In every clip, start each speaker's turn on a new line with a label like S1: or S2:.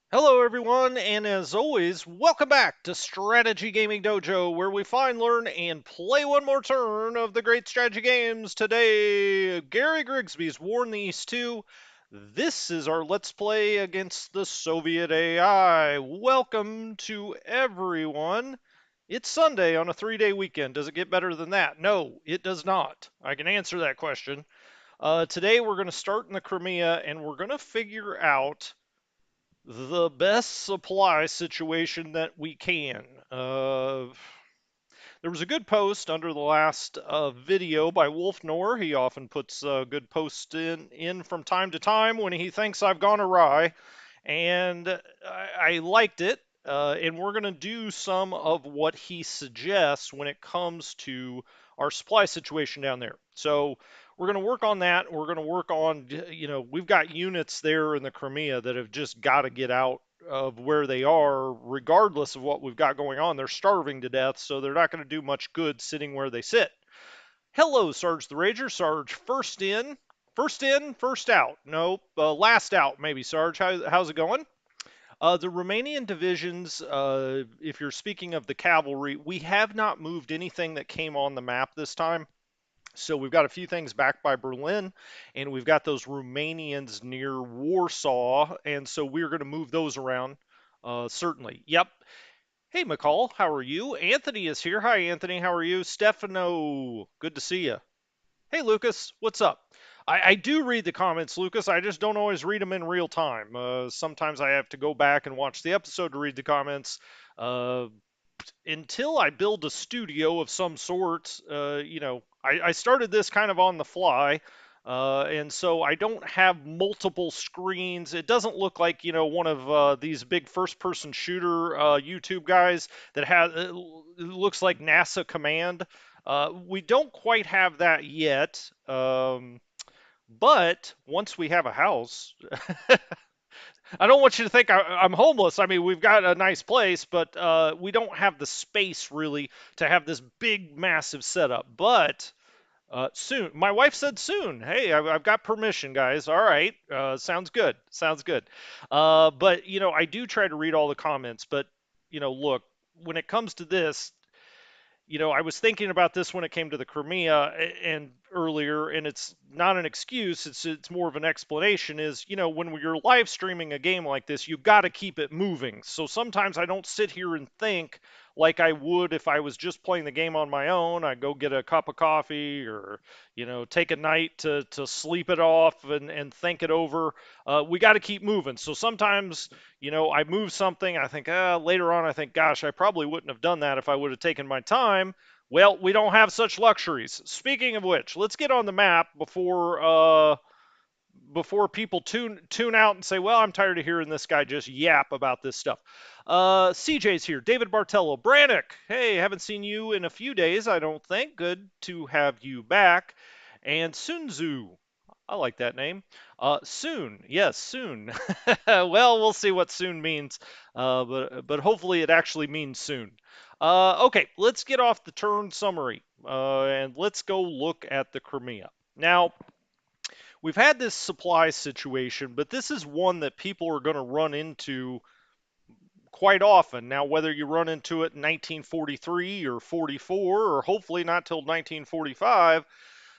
S1: Hello, everyone, and as always, welcome back to Strategy Gaming Dojo, where we find, learn, and play one more turn of the great strategy games. Today, Gary Grigsby's War in the East 2. This is our Let's Play against the Soviet AI. Welcome to everyone. It's Sunday on a 3-day weekend. Does it get better than that? No, it does not. I can answer that question. Today, we're going to start in the Crimea, and we're going to figure out the best supply situation that we can. There was a good post under the last video by Wolf Nor. He often puts good posts in from time to time when he thinks I've gone awry, and I liked it. And we're going to do some of what he suggests when it comes to our supply situation down there. So we're going to work on that. We're going to work on, we've got units there in the Crimea that have just got to get out of where they are, regardless of what we've got going on. They're starving to death, so they're not going to do much good sitting where they sit. Hello, Sarge the Rager. Sarge, first in, first out. Nope, last out, maybe, Sarge. How's it going? The Romanian divisions, if you're speaking of the cavalry, we have not moved anything that came on the map this time. So we've got a few things back by Berlin, and we've got those Romanians near Warsaw, and so we're going to move those around, certainly. Yep. Hey, McCall, how are you? Anthony is here. Hi, Anthony. How are you? Stefano, good to see you. Hey, Lucas, what's up? I do read the comments, Lucas. I just don't always read them in real time. Sometimes I have to go back and watch the episode to read the comments. Uh, until I build a studio of some sort, I started this kind of on the fly. And so I don't have multiple screens. It doesn't look like, one of these big first person shooter YouTube guys that has, it looks like NASA Command. We don't quite have that yet. But once we have a house, I don't want you to think I'm homeless. I mean, we've got a nice place, but we don't have the space really to have this big, massive setup. But soon, my wife said soon. Hey, I've got permission, guys. All right, sounds good. Sounds good. But I do try to read all the comments. But look, when it comes to this, I was thinking about this when it came to the Crimea and earlier, and it's not an excuse. It's more of an explanation. Is when you're live streaming a game like this, you got to keep it moving. So sometimes I don't sit here and think like I would if I was just playing the game on my own. I go get a cup of coffee or take a night to sleep it off and think it over. We got to keep moving. So sometimes I move something, I think, later on, I think, gosh, I probably wouldn't have done that if I would have taken my time. Well, we don't have such luxuries. Speaking of which, let's get on the map before people tune out and say, well, I'm tired of hearing this guy just yap about this stuff. CJ's here. David Bartello. Brannick. Hey, haven't seen you in a few days, I don't think. Good to have you back. And Sun Tzu. I like that name. Soon, yes, soon. Well, we'll see what soon means, but hopefully it actually means soon. Okay, let's get off the turn summary and let's go look at the Crimea. Now, we've had this supply situation, but this is one that people are going to run into quite often. Now, whether you run into it in 1943 or 44, or hopefully not till 1945,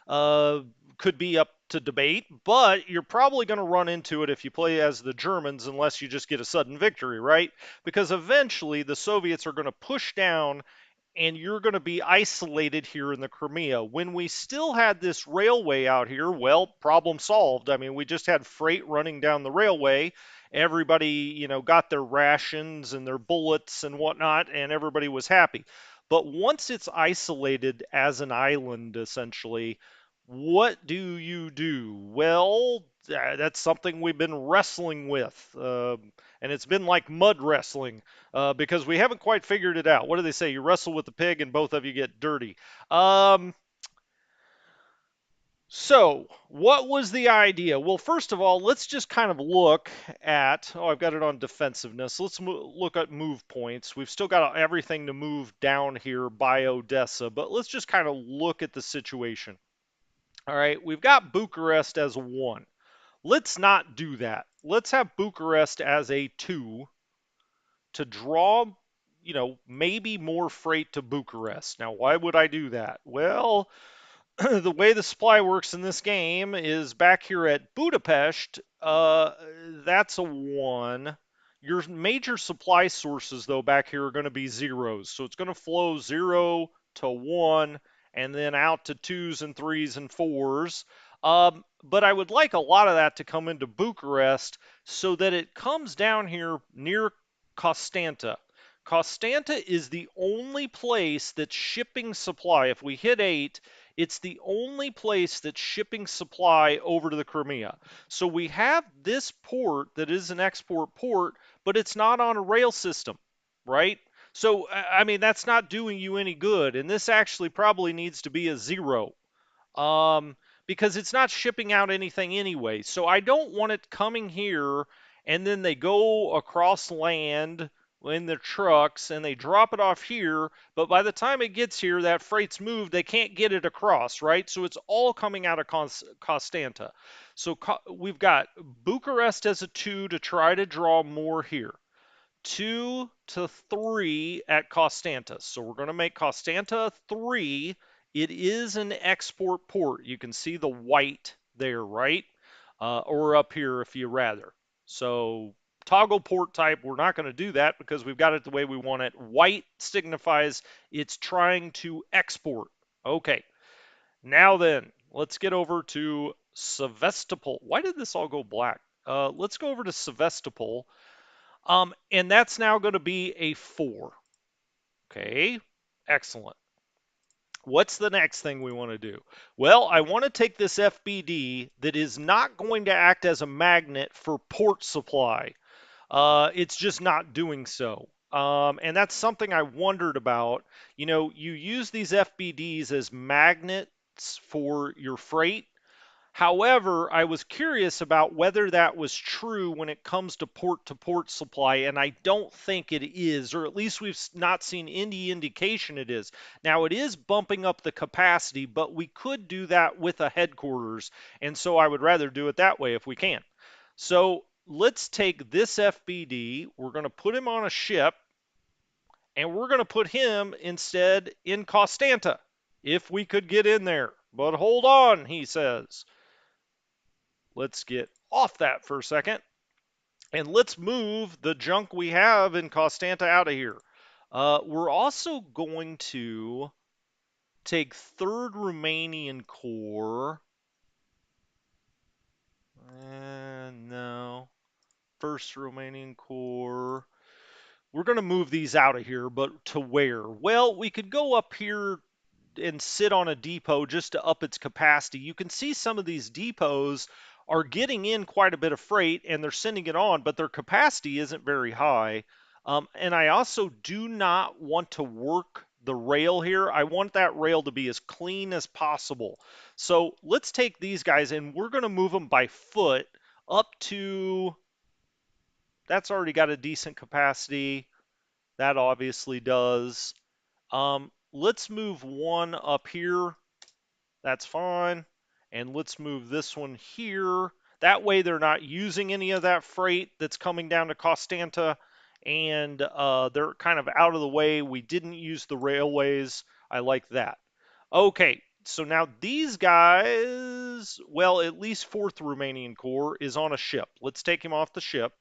S1: uh, could be up to debate, but you're probably going to run into it if you play as the Germans, unless you just get a sudden victory, right? Because eventually the Soviets are going to push down and you're going to be isolated here in the Crimea. When we still had this railway out here, well, problem solved. I mean, we just had freight running down the railway. Everybody, got their rations and their bullets and whatnot, and everybody was happy. But once it's isolated as an island, essentially, what do you do? Well, that's something we've been wrestling with. And it's been like mud wrestling because we haven't quite figured it out. What do they say? You wrestle with the pig and both of you get dirty. So, what was the idea? Well, first of all, let's just kind of look at. Oh, I've got it on defensiveness. Let's look at move points. We've still got everything to move down here by Odessa, but let's just kind of look at the situation. All right, we've got Bucharest as one. Let's not do that. let's have Bucharest as a 2 to draw, maybe more freight to Bucharest. Now, why would I do that? Well, the way the supply works in this game is back here at Budapest, that's a 1. Your major supply sources, though, back here are going to be zeros. So it's going to flow 0 to 1 and then out to 2s and 3s and 4s. But I would like a lot of that to come into Bucharest so that it comes down here near Constanta. Constanta is the only place that's shipping supply. If we hit 8, it's the only place that's shipping supply over to the Crimea. So we have this port that is an export port, but it's not on a rail system, right? So, I mean, that's not doing you any good. And this actually probably needs to be a 0, um, because it's not shipping out anything anyway. So I don't want it coming here and then they go across land in their trucks and they drop it off here. But by the time it gets here, that freight's moved. They can't get it across, right? So it's all coming out of Constanta. So we've got Bucharest as a 2 to try to draw more here. 2 to 3 at Constanta. So we're going to make Constanta 3. It is an export port. You can see the white there, right? Or up here if you rather. So toggle port type, we're not going to do that because we've got it the way we want it. White signifies it's trying to export. Okay, now then, let's get over to Sevastopol. Why did this all go black? Let's go over to Sevastopol. And that's now going to be a 4. Okay, excellent. What's the next thing we want to do? Well, I want to take this FBD that is not going to act as a magnet for port supply. It's just not doing so. And that's something I wondered about. You use these FBDs as magnets for your freight. However, I was curious about whether that was true when it comes to port supply, and I don't think it is, or at least we've not seen any indication it is. Now, it is bumping up the capacity, but we could do that with a headquarters, and so I would rather do it that way if we can. So let's take this FBD, we're going to put him on a ship, and we're going to put him instead in Constanta, if we could get in there. But hold on, he says. Let's get off that for a second. And let's move the junk we have in Constanta out of here. We're also going to take 3rd Romanian Corps. No. 1st Romanian Corps. We're going to move these out of here, but to where? Well, we could go up here and sit on a depot just to up its capacity. You can see some of these depots are getting in quite a bit of freight and they're sending it on, but their capacity isn't very high. And I also do not want to work the rail here. I want that rail to be as clean as possible. So let's take these guys and we're going to move them by foot up to, that's already got a decent capacity. That obviously does. Let's move one up here. That's fine. And let's move this one here. That way they're not using any of that freight that's coming down to Constanta. And they're kind of out of the way. We didn't use the railways. I like that. Okay, so now these guys, well, at least 4th Romanian Corps is on a ship. Let's take him off the ship.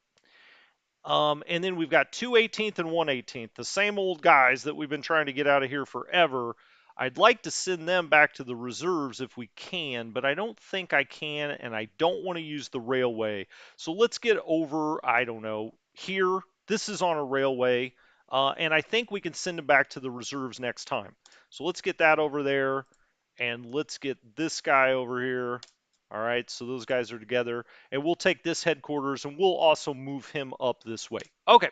S1: And then we've got 2 18th and 1 18th, the same old guys that we've been trying to get out of here forever. I'd like to send them back to the reserves if we can, but I don't think I can, and I don't want to use the railway. So let's get over, I don't know, here. This is on a railway, and I think we can send them back to the reserves next time. So let's get that over there, and let's get this guy over here. All right, so those guys are together, and we'll take this headquarters, and we'll also move him up this way. Okay,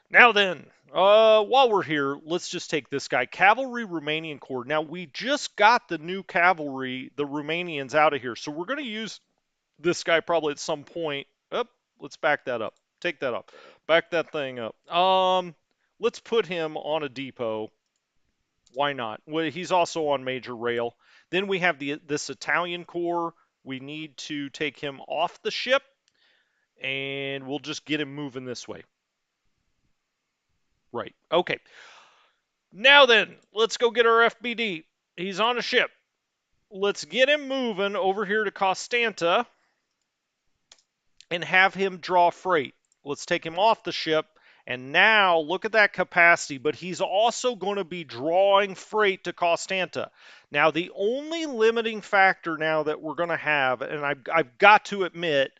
S1: now then, while we're here, let's just take this guy, Cavalry Romanian Corps. Now, we just got the new cavalry, the Romanians, out of here, so we're going to use this guy probably at some point. Let's back that up. Take that up. Back that thing up. Let's put him on a depot. Why not? Well, he's also on major rail. Then we have this Italian Corps. We need to take him off the ship. and we'll just get him moving this way. Right. Okay. Now then, let's go get our FBD. He's on a ship. Let's get him moving over here to Costanta and have him draw freight. Let's take him off the ship. And now look at that capacity, but he's also going to be drawing freight to Costanta. Now, the only limiting factor now that we're going to have, and I've got to admit,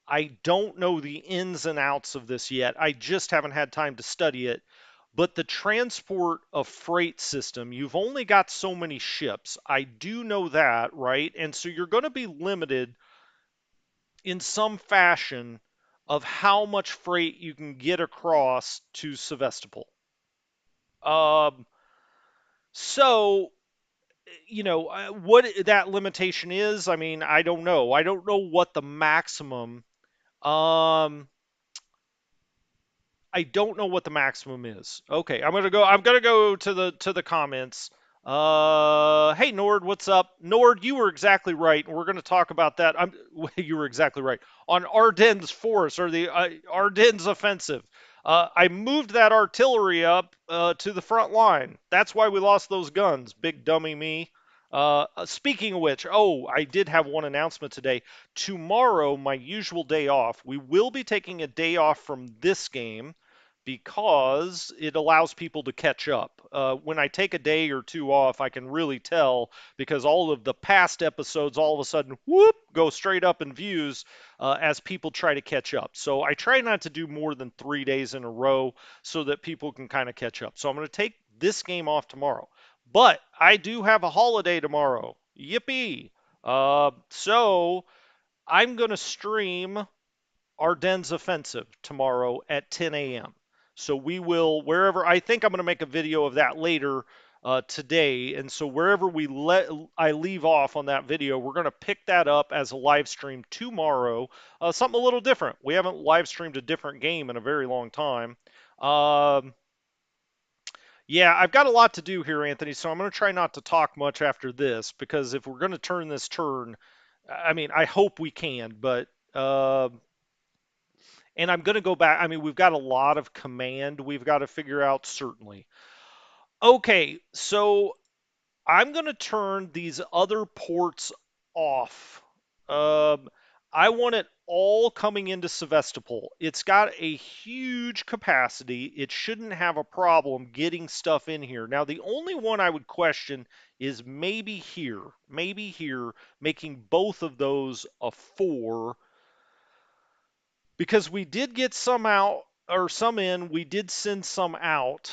S1: I don't know the ins and outs of this yet. I just haven't had time to study it. But the transport of freight system, you've only got so many ships. I do know that, right? And so you're going to be limited in some fashion of how much freight you can get across to Sevastopol. Um, so, what that limitation is, I mean, I don't know. I don't know what the maximum. Um, I don't know what the maximum is. Okay, I'm gonna go to the comments. Hey Nord, what's up? Nord, you were exactly right. We're gonna talk about that. You were exactly right on Ardennes force or the Ardennes offensive. I moved that artillery up to the front line. That's why we lost those guns. Big dummy me. Speaking of which, oh, I did have one announcement today. Tomorrow, my usual day off, we will be taking a day off from this game because it allows people to catch up. When I take a day or two off, I can really tell because all of the past episodes all of a sudden, whoop, go straight up in views as people try to catch up. So I try not to do more than 3 days in a row so that people can kind of catch up. So I'm going to take this game off tomorrow. But I do have a holiday tomorrow. Yippee! So I'm going to stream Ardennes Offensive tomorrow at 10 a.m. So we will, wherever, I think I'm going to make a video of that later today. And so wherever I leave off on that video, we're going to pick that up as a live stream tomorrow. Something a little different. We haven't live streamed a different game in a very long time. Um, yeah, I've got a lot to do here, Anthony, so I'm going to try not to talk much after this because if we're going to turn this turn, I mean, I hope we can, but and I'm going to go back. I mean, we've got a lot of command we've got to figure out, certainly. Okay, so I'm going to turn these other ports off. Um, I want it all coming into Sevastopol. It's got a huge capacity. It shouldn't have a problem getting stuff in here. Now, the only one I would question is maybe here, making both of those a 4 because we did get some out or some in. We did send some out.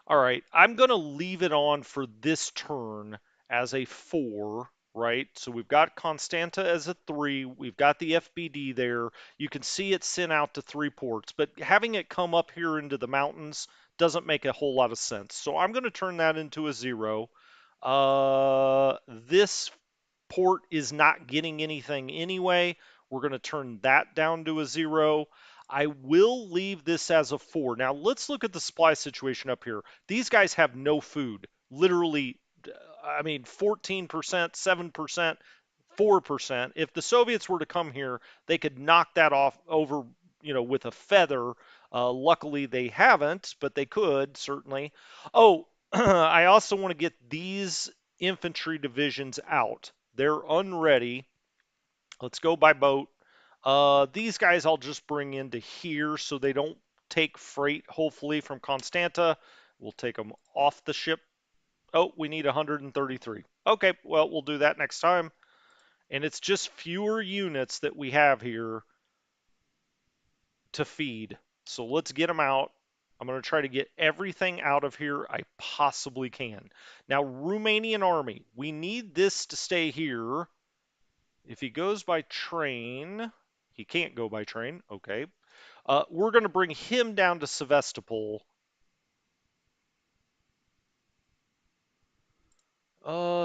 S1: All right, I'm going to leave it on for this turn as a 4, right? So we've got Constanta as a 3. We've got the FBD there. You can see it sent out to 3 ports, but having it come up here into the mountains doesn't make a whole lot of sense. So I'm going to turn that into a 0. This port is not getting anything anyway. We're going to turn that down to a 0. I will leave this as a 4. Now let's look at the supply situation up here. These guys have no food. Literally, I mean, 14%, 7%, 4%. If the Soviets were to come here, they could knock that off over, with a feather. Luckily, they haven't, but they could certainly. Oh, I also want to get these infantry divisions out. They're unready. Let's go by boat. These guys I'll just bring into here so they don't take freight, hopefully, from Constanta. We'll take them off the ship. Oh, we need 133. Okay, well, we'll do that next time. And it's just fewer units that we have here to feed. So let's get them out. I'm going to try to get everything out of here I possibly can. Now, Romanian army, we need this to stay here. If he goes by train, he can't go by train. Okay. We're going to bring him down to Sevastopol.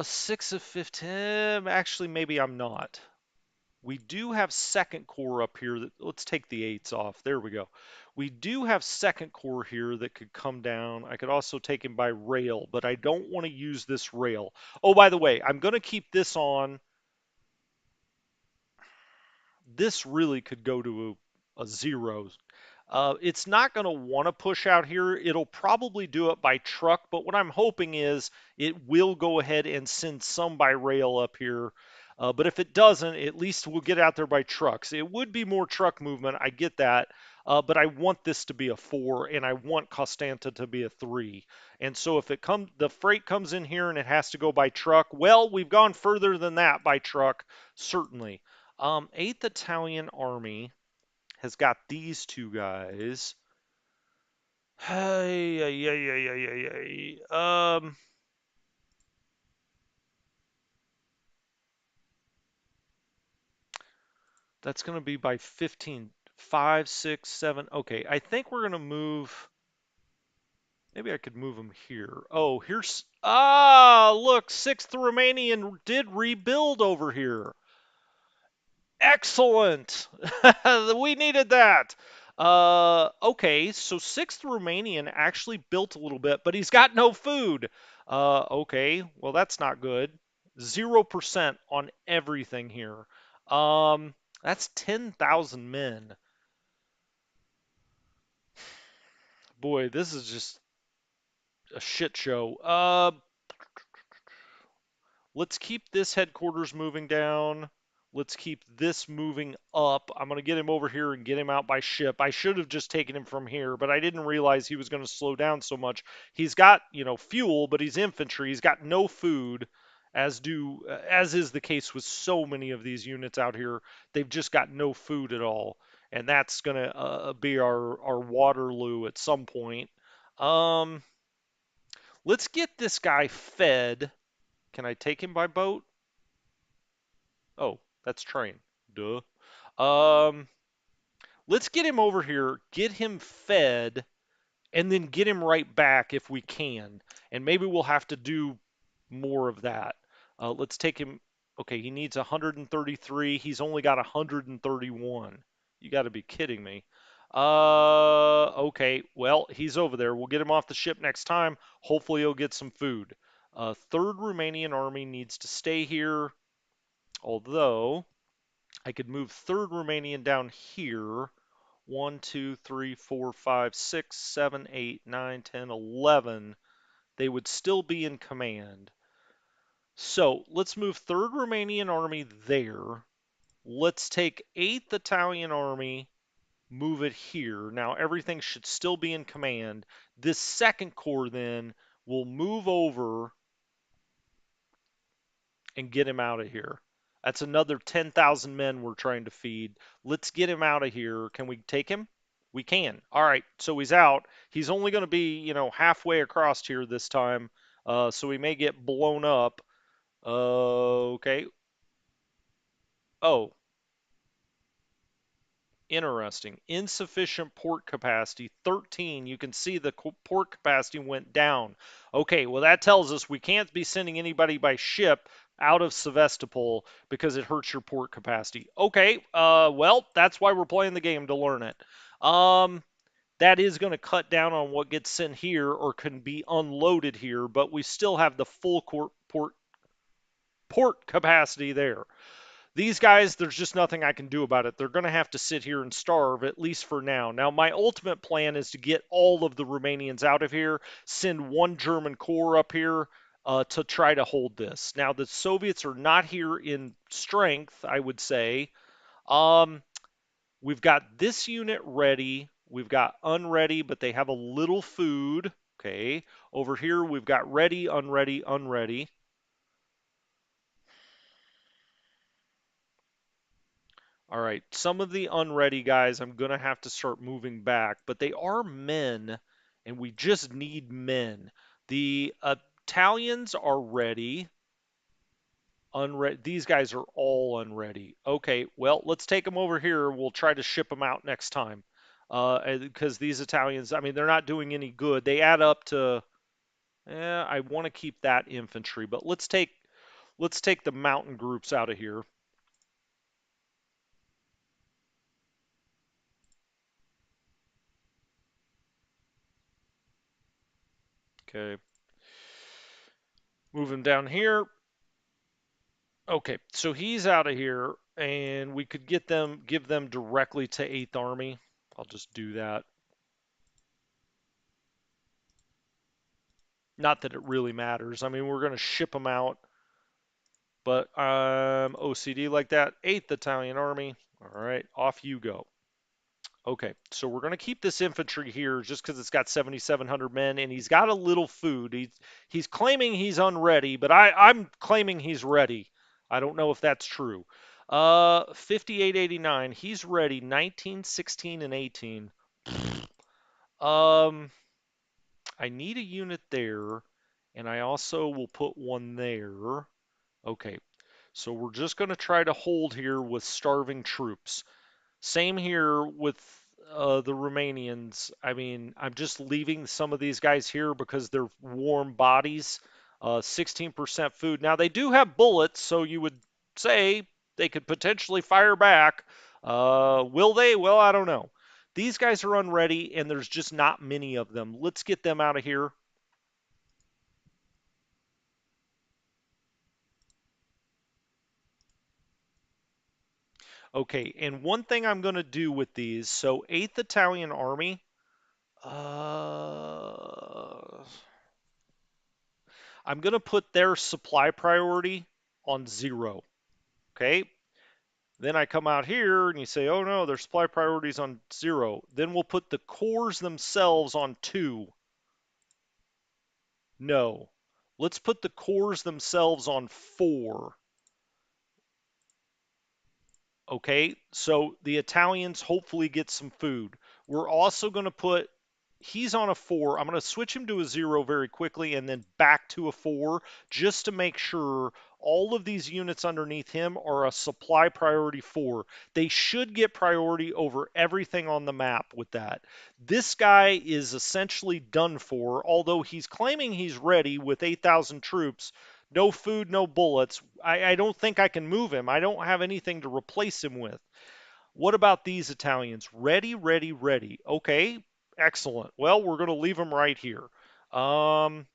S1: 6 of 15. Actually, maybe I'm not. We do have second corps up here. Let's take the 8s off. There we go. We do have second corps here that could come down. I could also take him by rail, but I don't want to use this rail. Oh, by the way, I'm going to keep this on. This really could go to a 0. It's not going to want to push out here. It'll probably do it by truck, but what I'm hoping is it will go ahead and send some by rail up here. But if it doesn't, at least we'll get out there by trucks. It would be more truck movement, I get that, but I want this to be a 4, and I want Costanta to be a 3. And so if the freight comes in here and it has to go by truck, well, we've gone further than that by truck, certainly. 8th Italian Army has got these two guys. Hey, hey, hey, hey, hey, hey, hey. That's going to be by 15. 5, 6, 7. Okay, I think we're going to move. Maybe I could move them here. Oh, here's. Ah, look, 6th Romanian did rebuild over here. Excellent. We needed that. Okay, so 6th Romanian actually built a little bit, but he's got no food. Okay, well that's not good. 0% on everything here. That's 10,000 men. Boy, this is just a shit show. Let's keep this headquarters moving down. Let's keep this moving up. I'm going to get him over here and get him out by ship. I should have just taken him from here, but I didn't realize he was going to slow down so much. He's got, fuel, but he's infantry. He's got no food, as is the case with so many of these units out here. They've just got no food at all, and that's going to be our Waterloo at some point. Um, let's get this guy fed. Can I take him by boat? Oh, that's train. Duh. Um, let's get him over here, get him fed, and then get him right back if we can. And maybe we'll have to do more of that. Let's take him. Okay, he needs 133. He's only got 131. You got to be kidding me. Okay, well, he's over there. We'll get him off the ship next time. Hopefully, he'll get some food. 3rd Romanian Army needs to stay here, although I could move 3rd Romanian down here. 1, 2, 3, 4, 5, 6, 7, 8, 9, 10, 11. They would still be in command. So let's move 3rd Romanian Army there. Let's take 8th Italian Army, move it here. Now everything should still be in command. This 2nd Corps then will move over and get him out of here. That's another 10,000 men we're trying to feed. Let's get him out of here. Can we take him? We can. All right, so he's out. He's only going to be, halfway across here this time, so he may get blown up. Okay. Oh, interesting. Insufficient port capacity, 13. You can see the port capacity went down. Okay, well, that tells us we can't be sending anybody by ship out of Sevastopol because it hurts your port capacity. Okay, well, that's why we're playing the game, to learn it. That is going to cut down on what gets sent here or can be unloaded here, but we still have the full port capacity there. These guys, there's just nothing I can do about it. They're going to have to sit here and starve, at least for now. Now, my ultimate plan is to get all of the Romanians out of here, send one German corps up here to try to hold this. Now, the Soviets are not here in strength, I would say. We've got this unit ready. We've got unready, but they have a little food. Okay. Over here, we've got ready, unready, unready. All right, some of the unready guys I'm going to have to start moving back, but they are men, and we just need men. The Italians are ready. Unready. These guys are all unready. Okay, well, let's take them over here. We'll try to ship them out next time. Because these Italians, I mean, they're not doing any good. They add up to, I want to keep that infantry, but let's take the mountain groups out of here. Okay. Move him down here. Okay, so he's out of here, and we could give them directly to 8th Army. I'll just do that. Not that it really matters. I mean, we're going to ship them out, but OCD like that. 8th Italian Army. All right, off you go. Okay, so we're going to keep this infantry here just because it's got 7,700 men and he's got a little food. He's claiming he's unready, but I'm claiming he's ready. I don't know if that's true. 5889, he's ready. 19, 16, and 18. Um, I need a unit there, and I also will put one there. Okay, so we're just going to try to hold here with starving troops. Same here with the Romanians. I mean, I'm just leaving some of these guys here because they're warm bodies. 16% food. Now, they do have bullets, so you would say they could potentially fire back. Will they? Well, I don't know. These guys are unready, and there's just not many of them. Let's get them out of here. Okay, and one thing I'm going to do with these, so 8th Italian Army, I'm going to put their supply priority on 0. Okay. Then I come out here and you say, oh no, their supply priority is on 0. Then we'll put the cores themselves on 2. No. Let's put the cores themselves on 4. Okay, so the Italians hopefully get some food. We're also going to put, he's on a 4. I'm going to switch him to a 0 very quickly and then back to a 4 just to make sure all of these units underneath him are a supply priority 4. They should get priority over everything on the map with that. This guy is essentially done for, although he's claiming he's ready with 8,000 troops. No food, no bullets. I don't think I can move him. I don't have anything to replace him with. What about these Italians? Ready, ready, ready. Okay, excellent. Well, we're going to leave them right here. Um,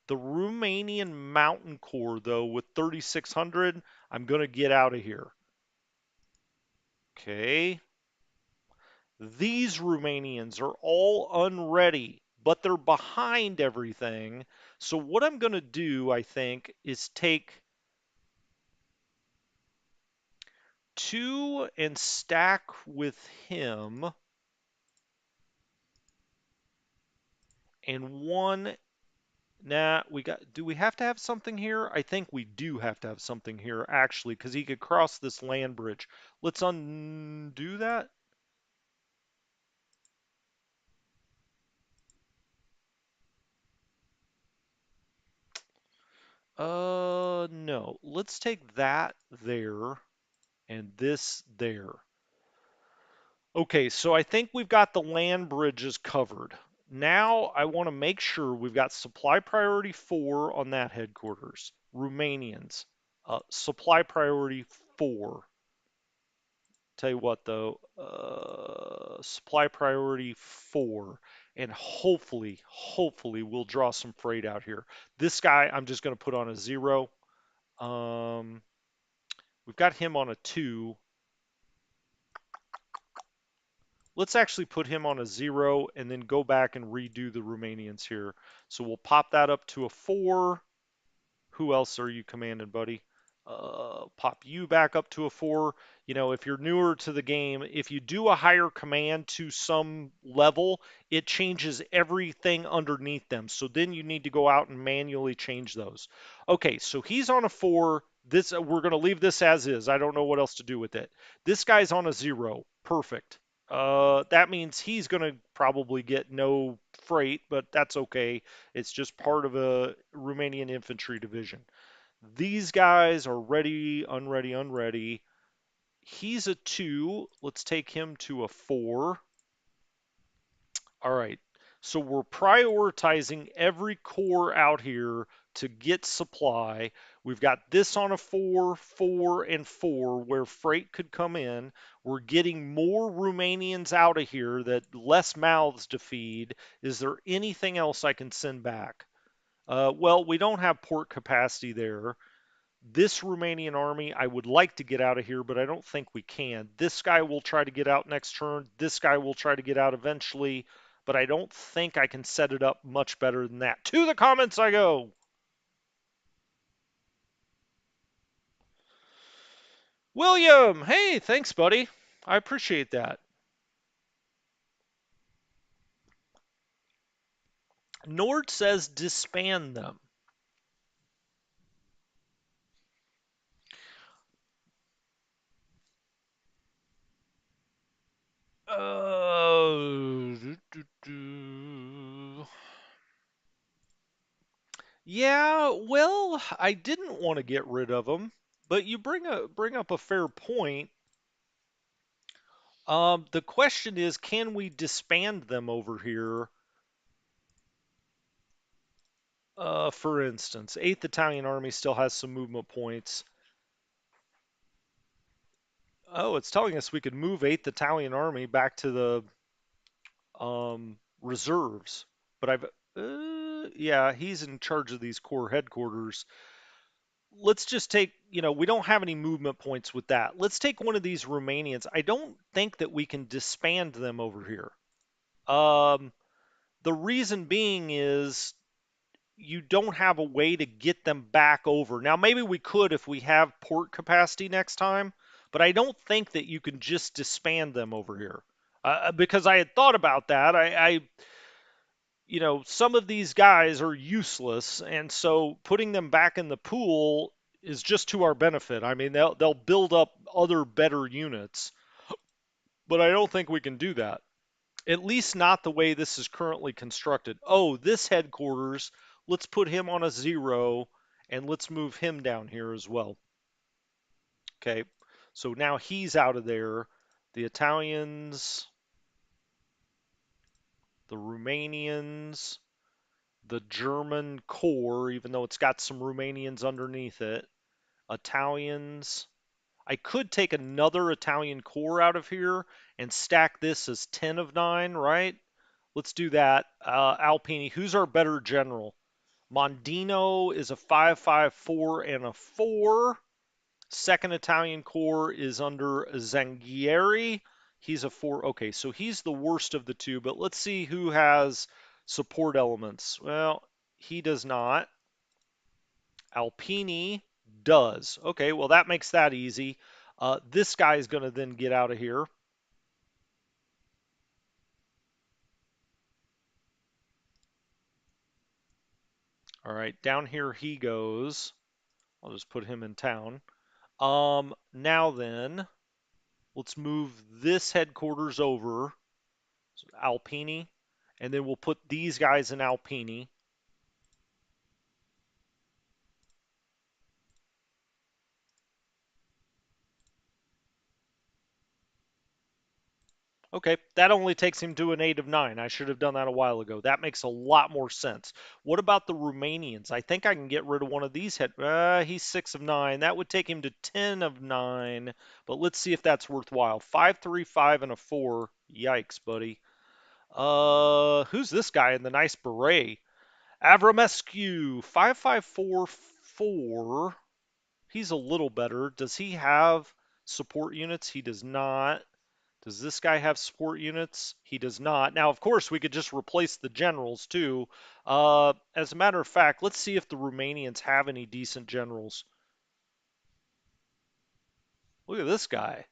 S1: the Romanian Mountain Corps, though, with 3,600, I'm going to get out of here. Okay. These Romanians are all unready, but they're behind everything. So what I'm going to do, I think, is take 2 and stack with him, and 1. Nah, do we have to have something here? I think we do have to have something here, actually, because he could cross this land bridge. Let's undo that. No. Let's take that there and this there. Okay, so I think we've got the land bridges covered. Now I want to make sure we've got supply priority 4 on that headquarters. Romanians, supply priority 4. Tell you what though, supply priority 4. And hopefully we'll draw some freight out here. This guy I'm just going to put on a 0. Um, we've got him on a 2. Let's actually put him on a 0 and then go back and redo the Romanians here. So we'll pop that up to a 4. Who else are you commanding, buddy? Pop you back up to a 4. You know, if you're newer to the game, if you do a higher command to some level, it changes everything underneath them. So then you need to go out and manually change those. Okay, so he's on a 4. This we're going to leave this as is. I don't know what else to do with it. This guy's on a 0. Perfect. That means he's going to probably get no freight, but that's okay. It's just part of a Romanian infantry division. These guys are ready, unready, unready. He's a 2. Let's take him to a 4. All right. So we're prioritizing every corps out here to get supply. We've got this on a 4, 4, and 4 where freight could come in. We're getting more Romanians out of here that less mouths to feed. Is there anything else I can send back? Well, we don't have port capacity there. This Romanian army, I would like to get out of here, but I don't think we can. This guy will try to get out next turn. This guy will try to get out eventually, but I don't think I can set it up much better than that. To the comments I go. William, hey, thanks, buddy. I appreciate that. Nord says disband them. Do, do. Yeah, well, I didn't want to get rid of them, but you bring up a fair point. The question is, can we disband them over here? For instance, 8th Italian Army still has some movement points. Oh, it's telling us we could move 8th Italian Army back to the reserves. But yeah, he's in charge of these core headquarters. Let's just take, we don't have any movement points with that. Let's take one of these Romanians. I don't think that we can disband them over here. Um, the reason being is you don't have a way to get them back over. Now, maybe we could if we have port capacity next time, but I don't think that you can just disband them over here. Because I had thought about that. Some of these guys are useless, and so putting them back in the pool is just to our benefit. I mean, they'll build up other better units, but I don't think we can do that. At least not the way this is currently constructed. Oh, this headquarters, let's put him on a 0 and let's move him down here as well. Okay, so now he's out of there. The Italians, the Romanians, the German core, even though it's got some Romanians underneath it, Italians. I could take another Italian core out of here and stack this as 10 of 9, right? Let's do that. Alpini, who's our better general? Mondino is a 5.54 and a 4. Second Italian Corps is under Zangieri. He's a 4. Okay, so he's the worst of the two, but let's see who has support elements. Well, he does not. Alpini does. Okay, well, that makes that easy. This guy is going to then get out of here. All right, down here he goes. I'll just put him in town. Now then, let's move this headquarters over, so Alpini, and then we'll put these guys in Alpini. Okay, that only takes him to an 8 of 9. I should have done that a while ago. That makes a lot more sense. What about the Romanians? I think I can get rid of one of these he's 6 of 9. That would take him to 10 of 9. But let's see if that's worthwhile. 5, 3, 5, and a 4. Yikes, buddy. Who's this guy in the nice beret? Avramescu, 5544. He's a little better. Does he have support units? He does not. Does this guy have support units? He does not. Now, of course, we could just replace the generals too. As a matter of fact, let's see if the Romanians have any decent generals. Look at this guy.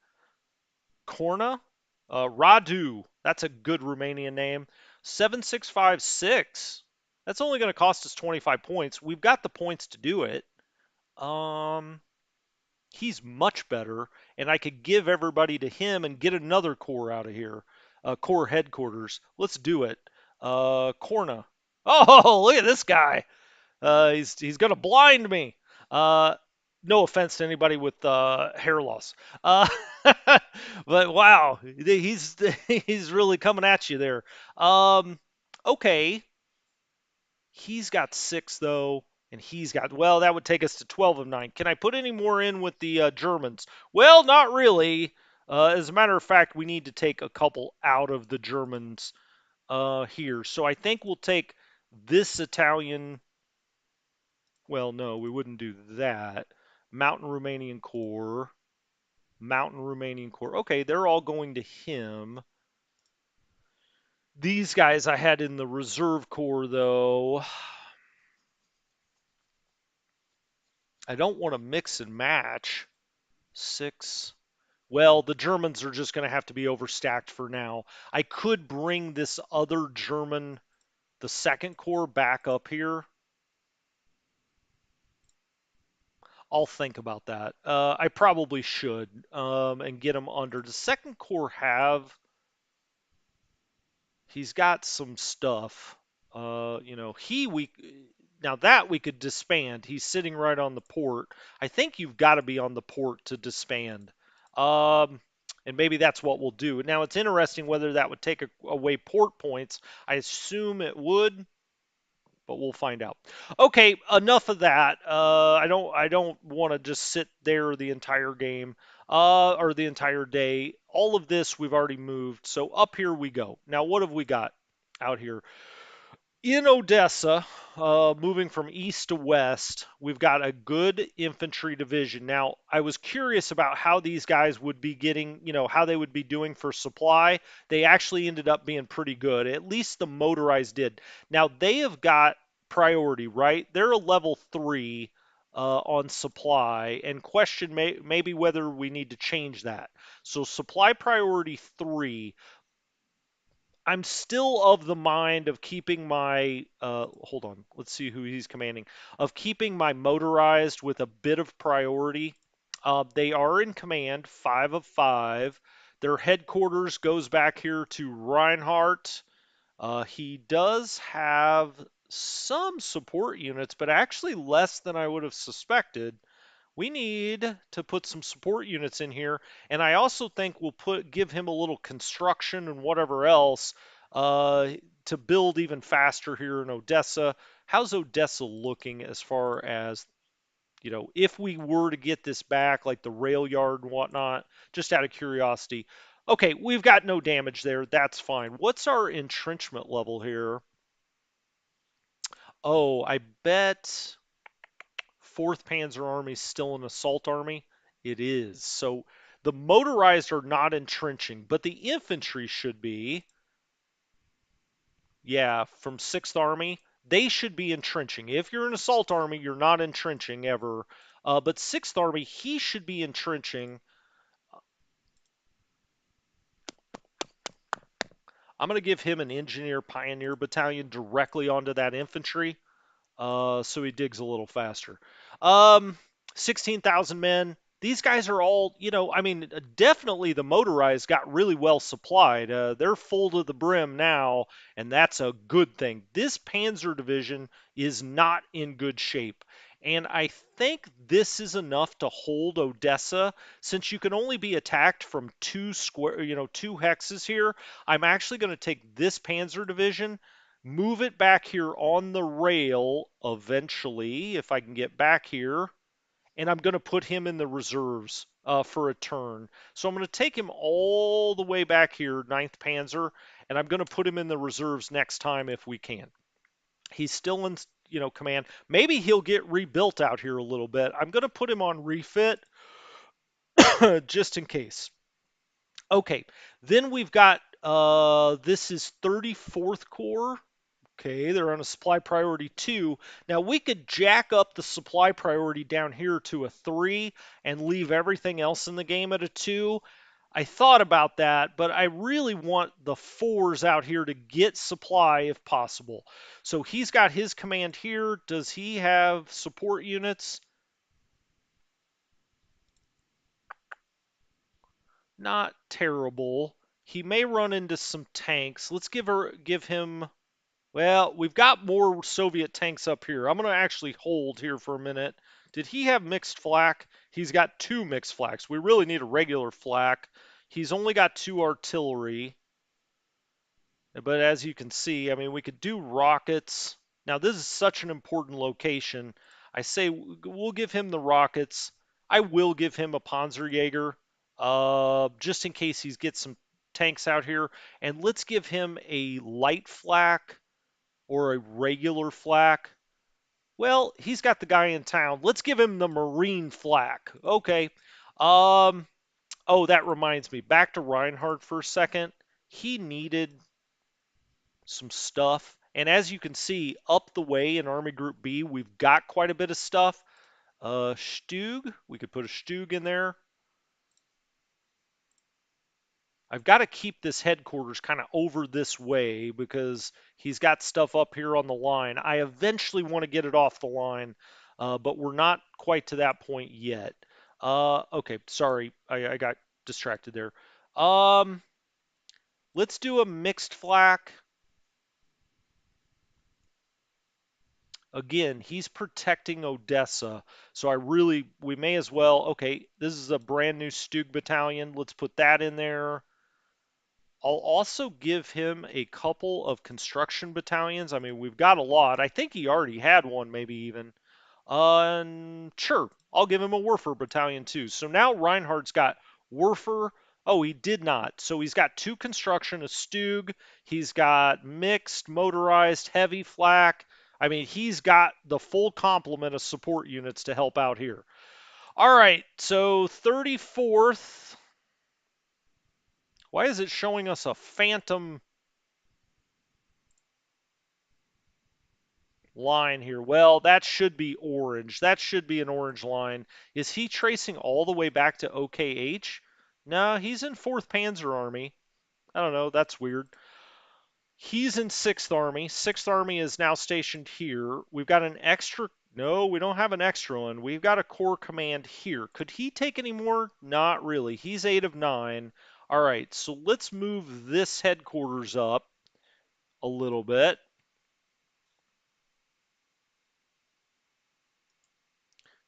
S1: Korna? Radu. That's a good Romanian name. 7656. That's only going to cost us 25 points. We've got the points to do it. He's much better, and I could give everybody to him and get another core out of here. Core headquarters. Let's do it. Korna. Oh, look at this guy. He's gonna blind me. No offense to anybody with hair loss. Uh, but wow, he's really coming at you there. Okay, he's got 6 though, and he's got, well, that would take us to 12 of 9. Can I put any more in with the Germans? Well, not really. As a matter of fact, we need to take a couple out of the Germans here. So I think we'll take this Italian Well, no, we wouldn't do that. Mountain Romanian Corps. Okay, they're all going to him. These guys I had in the reserve corps, though. I don't want to mix and match. Six. Well, the Germans are just going to have to be overstacked for now. I could bring this other German, the second corps, back up here. I'll think about that. I probably should, and get him under. Does second corps have? He's got some stuff. He we now that we could disband. He's sitting right on the port. I think you've got to be on the port to disband. Um, and maybe that's what we'll do. Now it's interesting whether that would take away port points. I assume it would, but we'll find out. Okay, enough of that. I don't want to just sit there the entire game, or the entire day. All of this we've already moved. So up here we go. Now what have we got out here? In Odessa, moving from east to west, we've got a good infantry division. Now, I was curious about how these guys would be getting, how they would be doing for supply. They actually ended up being pretty good. At least the motorized did. Now, they have got priority, right? They're a level 3 on supply, and question maybe whether we need to change that. So, supply priority 3. I'm still of the mind of keeping my hold on, let's see who he's commanding. Of keeping my motorized with a bit of priority. They are in command, 5 of 5. Their headquarters goes back here to Reinhardt. He does have some support units, but actually less than I would have suspected. We need to put some support units in here, and I also think we'll give him a little construction and whatever else uh, to build even faster here in Odessa. How's Odessa looking as far as, if we were to get this back, like the rail yard and whatnot, just out of curiosity? Okay, we've got no damage there. That's fine. What's our entrenchment level here? Oh, I bet 4th Panzer Army is still an assault army? It is. So the motorized are not entrenching, but the infantry should be. Yeah, from 6th Army, they should be entrenching. If you're an assault army, you're not entrenching ever. But 6th Army, he should be entrenching. I'm going to give him an engineer pioneer battalion directly onto that infantry. So he digs a little faster. Um, 16,000 men. These guys are all, I mean, definitely the motorized got really well supplied. They're full to the brim now, and that's a good thing. This Panzer division is not in good shape. And I think this is enough to hold Odessa, since you can only be attacked from 2 hexes here. I'm actually going to take this Panzer division, move it back here on the rail eventually, if I can get back here, and I'm going to put him in the reserves for a turn. So I'm going to take him all the way back here, 9th Panzer, and I'm going to put him in the reserves next time if we can. He's still in, command. Maybe he'll get rebuilt out here a little bit. I'm going to put him on refit just in case. Okay, then we've got this is 34th Corps. Okay, they're on a supply priority 2. Now we could jack up the supply priority down here to a 3 and leave everything else in the game at a 2. I thought about that, but I really want the 4s out here to get supply if possible. So he's got his command here. Does he have support units? Not terrible. He may run into some tanks. Let's give him. Well, we've got more Soviet tanks up here. I'm going to actually hold here for a minute. Did he have mixed flak? He's got 2 mixed flaks. We really need a regular flak. He's only got 2 artillery. But as you can see, I mean, we could do rockets. Now, this is such an important location. I say we'll give him the rockets. I will give him a Panzerjäger, just in case he gets some tanks out here. And let's give him a light flak or a regular flak. Well, he's got the guy in town. Let's give him the Marine flak. Okay. Um. Oh, that reminds me. Back to Reinhardt for a second. He needed some stuff. And as you can see, up the way in Army Group B, we've got quite a bit of stuff. Stug, we could put a Stug in there. I've got to keep this headquarters kind of over this way because he's got stuff up here on the line. I eventually want to get it off the line, but we're not quite to that point yet. Okay, sorry, I got distracted there. Um, let's do a mixed flak. Again, he's protecting Odessa, so we may as well. Okay, this is a brand new Stug battalion. Let's put that in there. I'll also give him a couple of construction battalions. I mean, we've got a lot. I think he already had one, maybe even. Sure, I'll give him a Werfer battalion too. So now Reinhardt's got Werfer. Oh, he did not. So he's got two construction, a Stug. He's got mixed, motorized, heavy flak. I mean, he's got the full complement of support units to help out here. All right, so 34th. Why is it showing us a phantom line here? Well, that should be orange. That should be an orange line. Is he tracing all the way back to OKH? No, he's in 4th Panzer Army. I don't know. That's weird. He's in 6th Army. 6th Army is now stationed here. We've got an extra. No, we don't have an extra one. We've got a Corps Command here. Could he take any more? Not really. He's 8 of 9. All right, so let's move this headquarters up a little bit.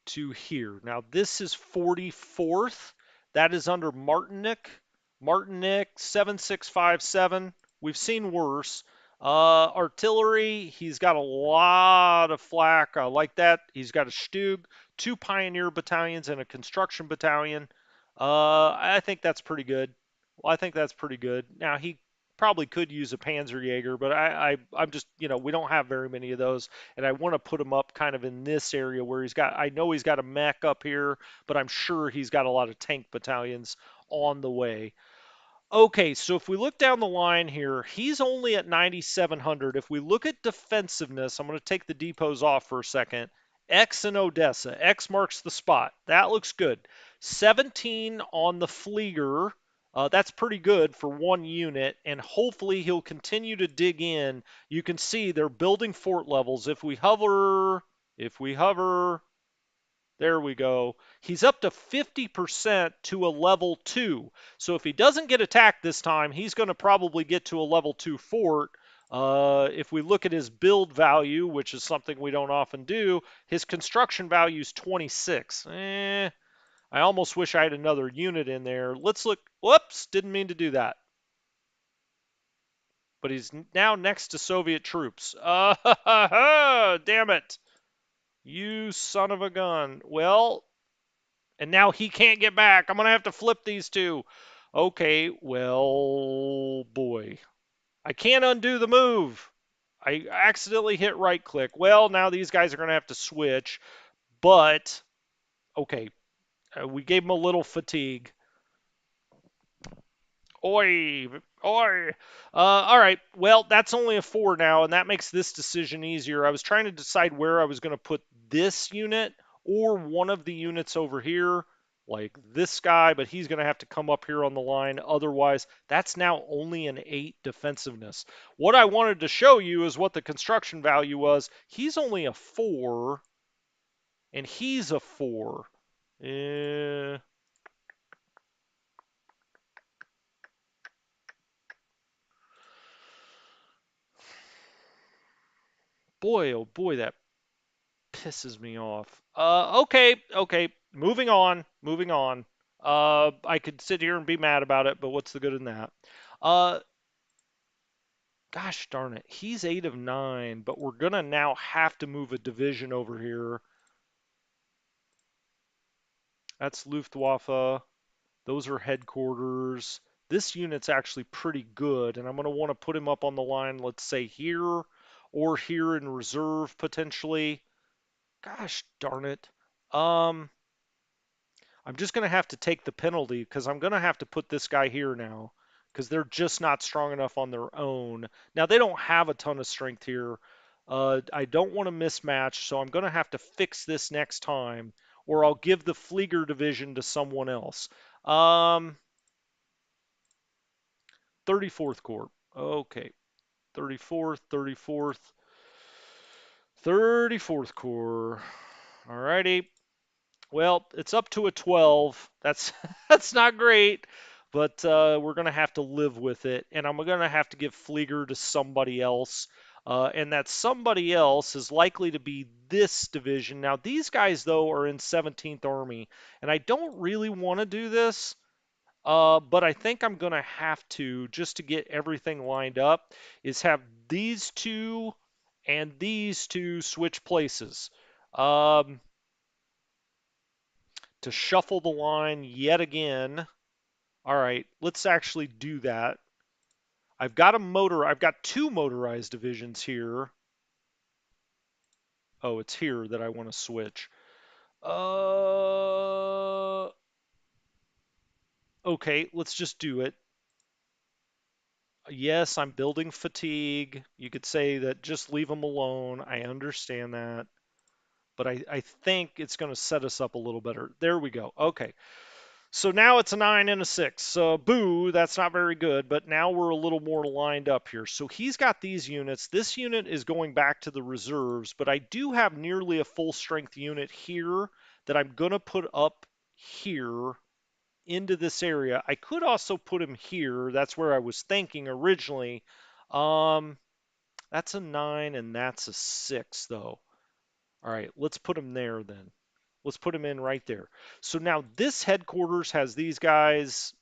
S1: To here. Now this is 44th. That is under Martinic. Martinic 7657. We've seen worse. Artillery, he's got a lot of flak. I like that. He's got a Stug, two Pioneer battalions, and a construction battalion. I think that's pretty good. Well, I think that's pretty good. Now he probably could use a Panzerjäger, but I'm just, we don't have very many of those, and I want to put him up kind of in this area where I know he's got a mech up here, but I'm sure he's got a lot of tank battalions on the way. Okay, so if we look down the line here, he's only at 9,700. If we look at defensiveness, I'm going to take the depots off for a second. X and Odessa. X marks the spot. That looks good. 17 on the Flieger. That's pretty good for one unit, and hopefully he'll continue to dig in. You can see they're building fort levels. If we hover, there we go. He's up to 50% to a level 2. So if he doesn't get attacked this time, he's going to probably get to a level 2 fort. If we look at his build value, which is something we don't often do, his construction value is 26. I almost wish I had another unit in there. Let's look. Whoops, didn't mean to do that. But he's now next to Soviet troops. Damn it. You son of a gun. Well, and now he can't get back. I'm going to have to flip these two. Okay, well, boy. I can't undo the move. I accidentally hit right click. Well, now these guys are going to have to switch. But, okay, we gave them a little fatigue. Oi, oi. All right. Well, that's only a 4 now, and that makes this decision easier. I was trying to decide where I was going to put this unit or one of the units over here, like this guy, but he's going to have to come up here on the line. Otherwise, that's now only an 8 defensiveness. What I wanted to show you is what the construction value was. He's only a 4, and he's a 4. Eh, boy, oh boy, that pisses me off. Okay. Moving on. Moving on. I could sit here and be mad about it, but what's the good in that? Uh, Gosh darn it. He's 8 of 9, but we're gonna now have to move a division over here. That's Luftwaffe. Those are headquarters. This unit's actually pretty good, and I'm gonna want to put him up on the line, let's say here or here in reserve potentially. Gosh darn it. Um, I'm just going to have to take the penalty because I'm going to have to put this guy here now because they're just not strong enough on their own. Now, they don't have a ton of strength here. I don't want to mismatch, so I'm going to have to fix this next time, or I'll give the Flieger division to someone else. Um, 34th Corps. Okay. 34th, 34th, 34th Corps. Alrighty. Well, it's up to a 12. That's that's not great, but we're gonna have to live with it, and I'm gonna have to give Flieger to somebody else, and that somebody else is likely to be this division. Now, these guys though are in 17th Army, and I don't really want to do this, but I think I'm gonna have to just to get everything lined up. Is have these two and these two switch places. Um, to shuffle the line yet again. All right, let's actually do that. I've got two motorized divisions here. Oh, it's here that I want to switch. Uh, okay, let's just do it. Yes, I'm building fatigue. You could say that just leave them alone. I understand that. But I think it's going to set us up a little better. There we go. Okay. So now it's a 9 and a 6. Boo, that's not very good, but now we're a little more lined up here. So he's got these units. This unit is going back to the reserves, but I do have nearly a full strength unit here that I'm going to put up here into this area. I could also put him here. That's where I was thinking originally. Um, that's a 9 and that's a 6, though. All right, let's put him there then. Let's put him in right there. So now this headquarters has these guys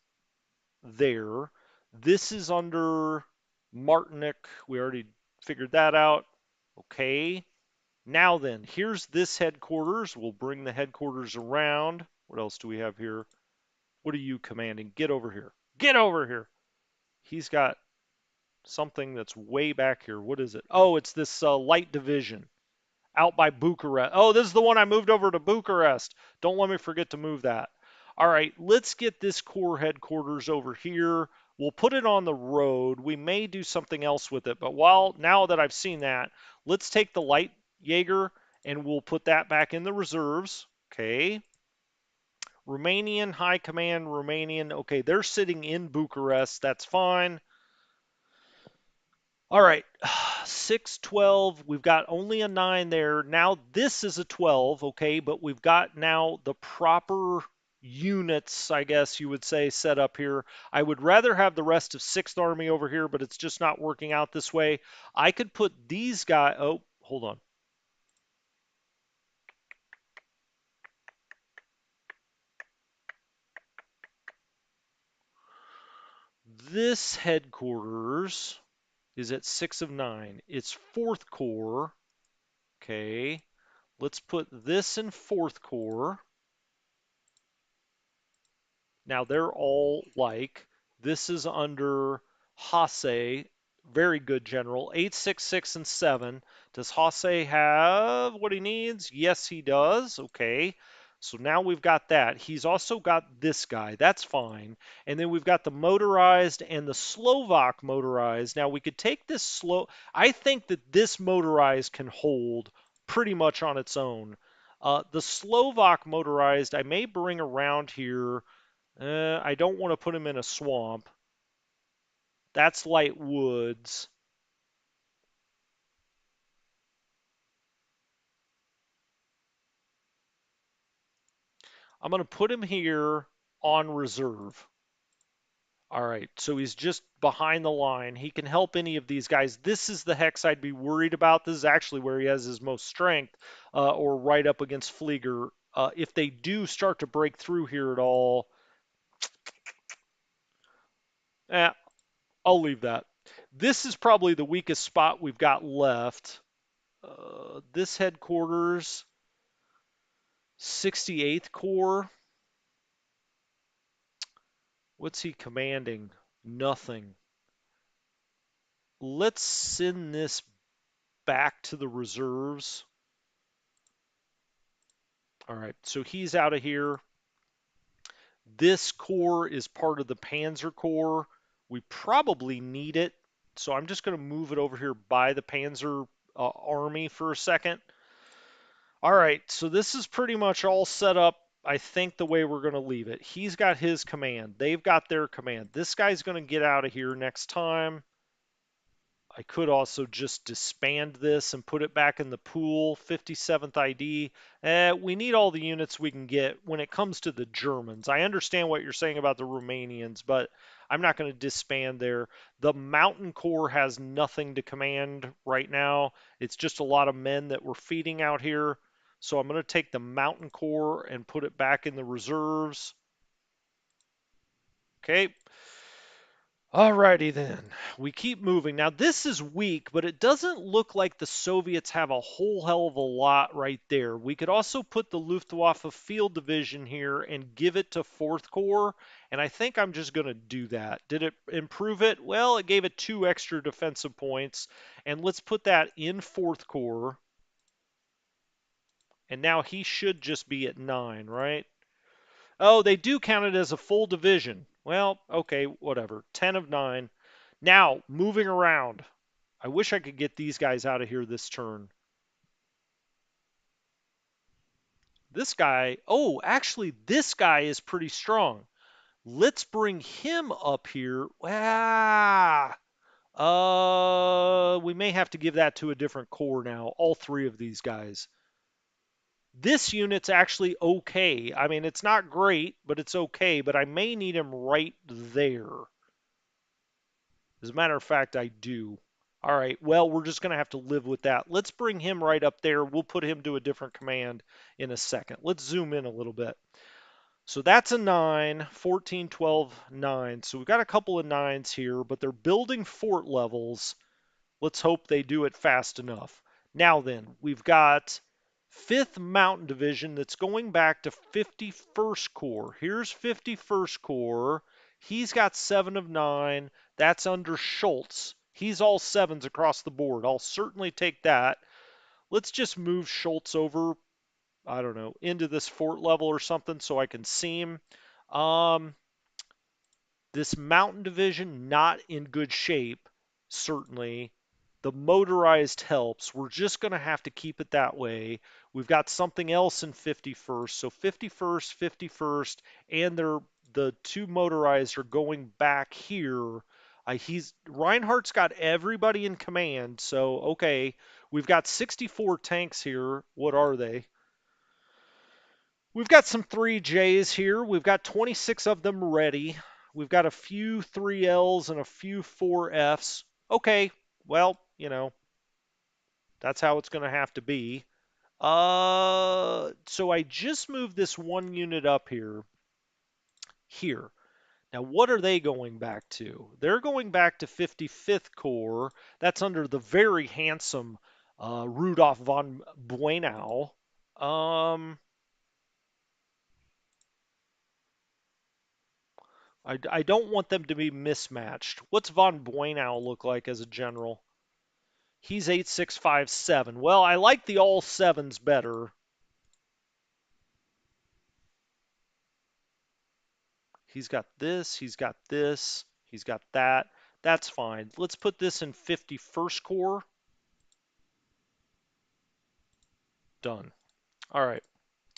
S1: there. This is under Martinic. We already figured that out. Okay. Now then, here's this headquarters. We'll bring the headquarters around. What else do we have here? What are you commanding? Get over here. Get over here. He's got something that's way back here. What is it? Oh, it's this light division out by Bucharest. Oh, this is the one I moved over to Bucharest. Don't let me forget to move that. All right, let's get this core headquarters over here. We'll put it on the road. We may do something else with it, but now that I've seen that, let's take the light Jaeger and we'll put that back in the reserves. Okay. Romanian High Command, Romanian. Okay, they're sitting in Bucharest. That's fine. All right, 6, 12. We've got only a 9 there. Now this is a 12, okay, but we've got now the proper units, I guess you would say, set up here. I would rather have the rest of 6th Army over here, but it's just not working out this way. I could put these guys. Oh, hold on. This headquarters is at 6 of 9. It's 4th Corps. Okay, let's put this in 4th Corps. Now they're all like, this is under Hase, very good general, 866 and 7. Does Hase have what he needs? Yes, he does. Okay. So now we've got that. He's also got this guy. That's fine. And then we've got the motorized and the Slovak motorized. Now we could take this I think that this motorized can hold pretty much on its own. The Slovak motorized, I may bring around here. I don't want to put him in a swamp. That's light woods. I'm going to put him here on reserve. All right, so he's just behind the line. He can help any of these guys. This is the hex I'd be worried about. This is actually where he has his most strength, or right up against Flieger. If they do start to break through here at all, eh, I'll leave that. This is probably the weakest spot we've got left. This headquarters, 68th Corps. What's he commanding? Nothing. Let's send this back to the reserves. All right, so he's out of here. This corps is part of the Panzer Corps. We probably need it, so I'm just going to move it over here by the Panzer Army for a second. All right, so this is pretty much all set up, I think, the way we're going to leave it. He's got his command. They've got their command. This guy's going to get out of here next time. I could also just disband this and put it back in the pool. 57th ID. We need all the units we can get when it comes to the Germans. I understand what you're saying about the Romanians, but I'm not going to disband there. The Mountain Corps has nothing to command right now. It's just a lot of men that we're feeding out here. So I'm going to take the Mountain Corps and put it back in the reserves. Okay. Alrighty then, we keep moving. Now this is weak, but it doesn't look like the Soviets have a whole hell of a lot right there. We could also put the Luftwaffe Field Division here and give it to 4th Corps, and I think I'm just going to do that. Did it improve it? Well, it gave it 2 extra defensive points, and let's put that in 4th Corps, and now he should just be at 9, right? Oh, they do count it as a full division. Well, okay, whatever. 10 of 9. Now, moving around. I wish I could get these guys out of here this turn. This guy, oh, actually, this guy is pretty strong. Let's bring him up here. We may have to give that to a different corps now, all 3 of these guys. This unit's actually okay. I mean, it's not great, but it's okay, but I may need him right there. As a matter of fact, I do. All right, well, we're just going to have to live with that. Let's bring him right up there. We'll put him to a different command in a second. Let's zoom in a little bit. So that's a 9, 14, 12, 9. So we've got a couple of 9s here, but they're building fort levels. Let's hope they do it fast enough. Now then, we've got 5th Mountain Division that's going back to 51st Corps. Here's 51st Corps. He's got 7 of 9. That's under Schultz. He's all 7s across the board. I'll certainly take that. Let's just move Schultz over, I don't know, into this fort level or something so I can see him. This mountain division, not in good shape, certainly. The motorized helps. We're just going to have to keep it that way. We've got something else in 51st. So 51st, 51st, and the 2 motorized are going back here. Reinhardt's got everybody in command. So, okay, we've got 64 tanks here. What are they? We've got some 3Js here. We've got 26 of them ready. We've got a few 3Ls and a few 4Fs. Okay, well, that's how it's going to have to be. So I just moved this 1 unit up here. Here. Now, what are they going back to? They're going back to 55th Corps. That's under the very handsome Rudolf von Buenow. I don't want them to be mismatched. What's von Buenow look like as a general? He's 8657. Well, I like the all sevens better. He's got this, he's got this, he's got that. That's fine. Let's put this in 51st Corps. Done. All right.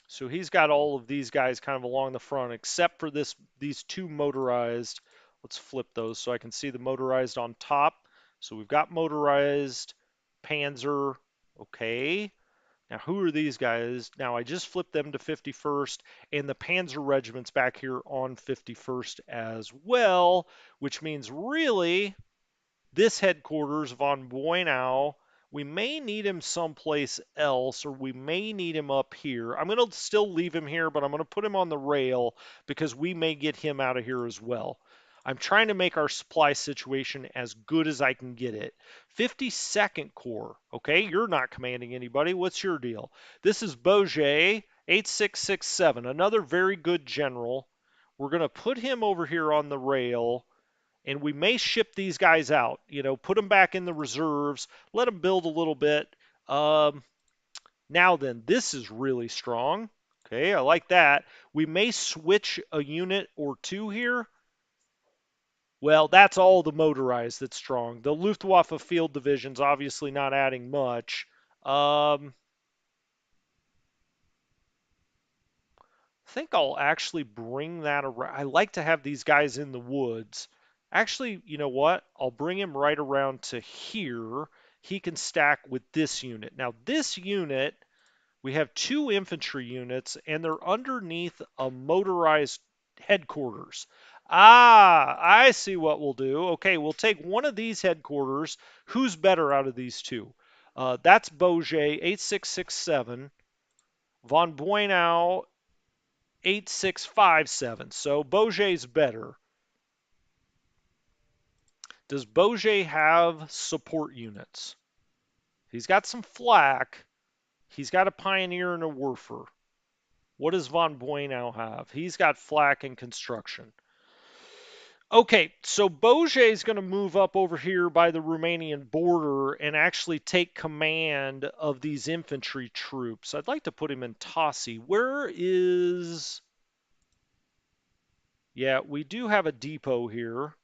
S1: So he's got all of these guys kind of along the front, except for these 2 motorized. Let's flip those so I can see the motorized on top. So we've got motorized, Panzer. Okay. Now, who are these guys? Now, I just flipped them to 51st, and the Panzer Regiment's back here on 51st as well, which means really this headquarters, von Buenow, we may need him someplace else, or we may need him up here. I'm going to still leave him here, but I'm going to put him on the rail because we may get him out of here as well. I'm trying to make our supply situation as good as I can get it. 52nd Corps. Okay, you're not commanding anybody. What's your deal? This is Bourget, 8667, another very good general. We're going to put him over here on the rail, and we may ship these guys out, put them back in the reserves, let them build a little bit. Now then, this is really strong Okay, I like that. We may switch a unit or two here. Well, that's all the motorized that's strong. The Luftwaffe field division's obviously not adding much. I think I'll actually bring that around. I like to have these guys in the woods. Actually, you know what? I'll bring him right around to here. He can stack with this unit. Now, this unit, we have two infantry units, and they're underneath a motorized headquarters. Ah, I see what we'll do. Okay, we'll take one of these headquarters. Who's better out of these two? That's Boget, 8667. Von Buenow, 8657. So Boget's better. Does Boget have support units? He's got some flak. He's got a pioneer and a werfer. What does Von Buenow have? He's got flak and construction. Okay, so Boget is going to move up over here by the Romanian border and actually take command of these infantry troops. I'd like to put him in Tossi. Where is... Yeah, we do have a depot here,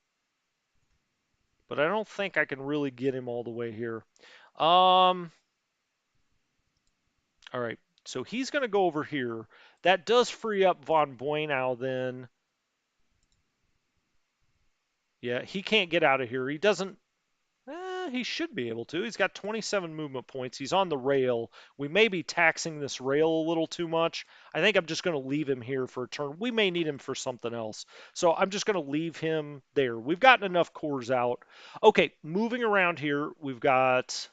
S1: but I don't think I can really get him all the way here. All right, so he's going to go over here. That does free up Von Buenow then. Yeah, he can't get out of here. He doesn't. He should be able to. He's got 27 movement points. He's on the rail. We may be taxing this rail a little too much. I think I'm just going to leave him here for a turn. We may need him for something else. So I'm just going to leave him there. We've gotten enough cores out. Okay, moving around here, we've got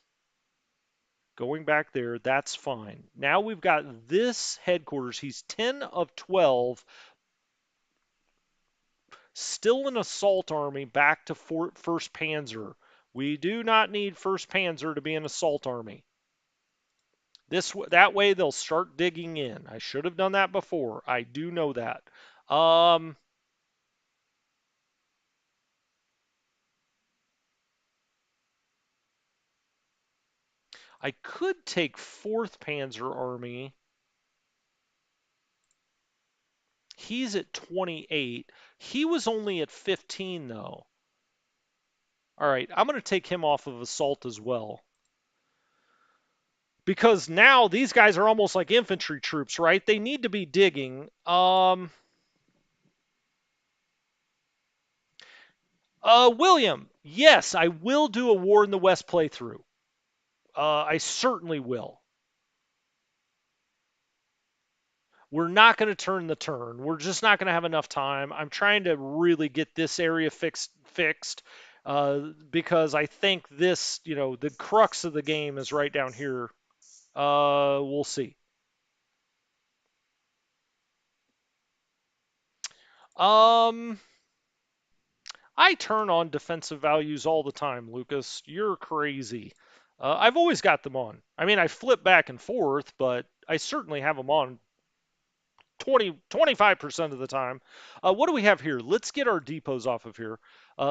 S1: going back there. That's fine. Now we've got this headquarters. He's 10 of 12. Still an assault army back to 1st Panzer. We do not need 1st Panzer to be an assault army. That way they'll start digging in. I should have done that before. I do know that. I could take 4th Panzer Army. He's at 28. He was only at 15 though. All right, I'm going to take him off of assault as well. Because now these guys are almost like infantry troops, right? They need to be digging. William, yes, I will do a War in the West playthrough. I certainly will. We're not going to turn the turn. We're just not going to have enough time. I'm trying to really get this area fixed because I think this, the crux of the game is right down here. We'll see. Um, I turn on defensive values all the time, Lucas. You're crazy. I've always got them on. I mean, I flip back and forth, but I certainly have them on 25% of the time. What do we have here? Let's get our depots off of here.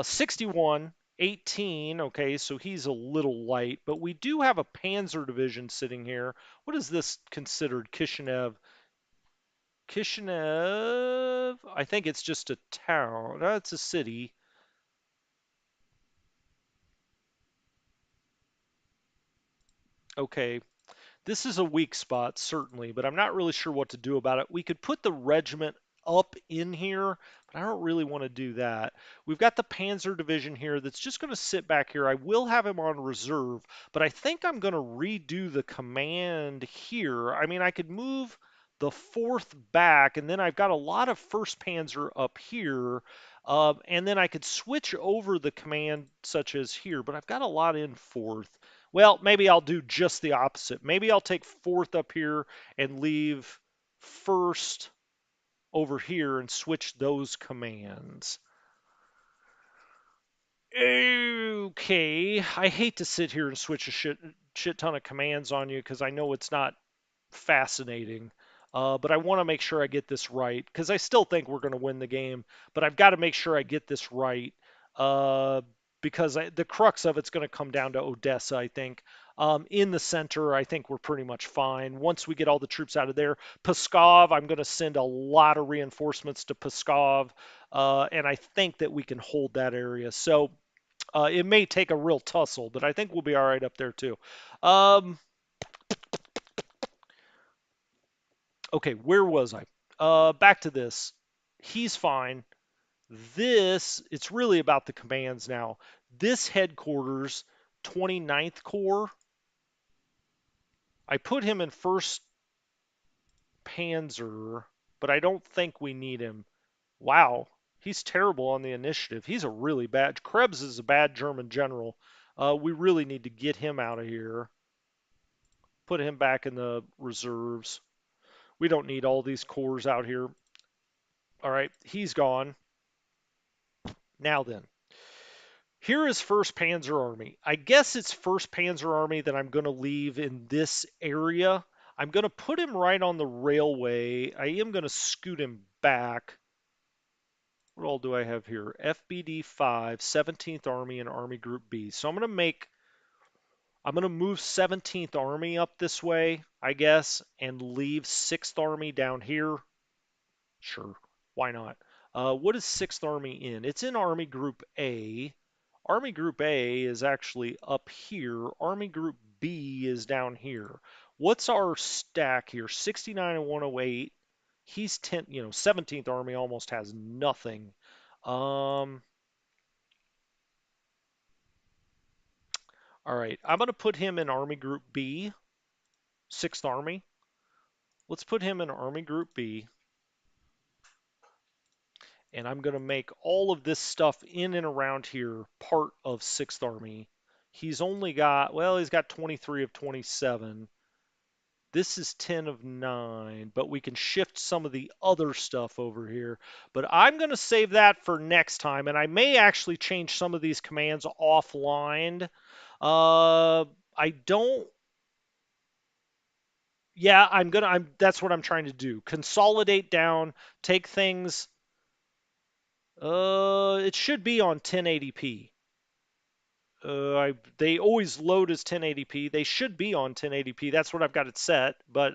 S1: 61, 18. Okay, so he's a little light, but we do have a Panzer division sitting here. What is this considered? Kishinev. Kishinev, I think it's just a town. It's a city. Okay, this is a weak spot, certainly, but I'm not really sure what to do about it. We could put the regiment up in here, but I don't really want to do that. We've got the Panzer Division here that's just going to sit back here. I will have him on reserve, but I think I'm going to redo the command here. I mean, I could move the 4th back, and then I've got a lot of 1st Panzer up here. And then I could switch over the command such as here, but I've got a lot in 4th. Well, maybe I'll do just the opposite. Maybe I'll take 4th up here and leave 1st over here and switch those commands. Okay, I hate to sit here and switch a shit ton of commands on you because I know it's not fascinating. But I want to make sure I get this right because I still think we're going to win the game, but I've got to make sure I get this right. because the crux of it's going to come down to Odessa, I think. In the center, I think we're pretty much fine. Once we get all the troops out of there, Pskov, I'm going to send a lot of reinforcements to Pskov, and I think that we can hold that area. So it may take a real tussle, but I think we'll be all right up there too. Um, okay, where was I? Back to this. He's fine. It's really about the commands now. This headquarters, 29th Corps, I put him in 1st Panzer, but I don't think we need him. Wow, he's terrible on the initiative. He's a really bad. Krebs is a bad German general. We really need to get him out of here. Put him back in the reserves. We don't need all these corps out here. All right, he's gone. Now then, here is 1st Panzer Army. I guess it's 1st Panzer Army that I'm going to leave in this area. I'm going to put him right on the railway. I am going to scoot him back. What all do I have here? FBD 5, 17th Army, and Army Group B. So I'm going to move 17th Army up this way, I guess, and leave 6th Army down here. Sure, why not? What is 6th Army in? It's in Army Group A. Army Group A is actually up here. Army Group B is down here. What's our stack here? 69 and 108. He's 10, 17th Army almost has nothing. All right, I'm going to put him in Army Group B, 6th Army. Let's put him in Army Group B. And I'm going to make all of this stuff in and around here part of 6th Army. He's only got, well, he's got 23 of 27. This is 10 of 9, but we can shift some of the other stuff over here. But I'm going to save that for next time, and I may actually change some of these commands offline. I don't. Yeah, that's what I'm trying to do. Consolidate down, take things. It should be on 1080p. They always load as 1080p. They should be on 1080p. That's what I've got it set. But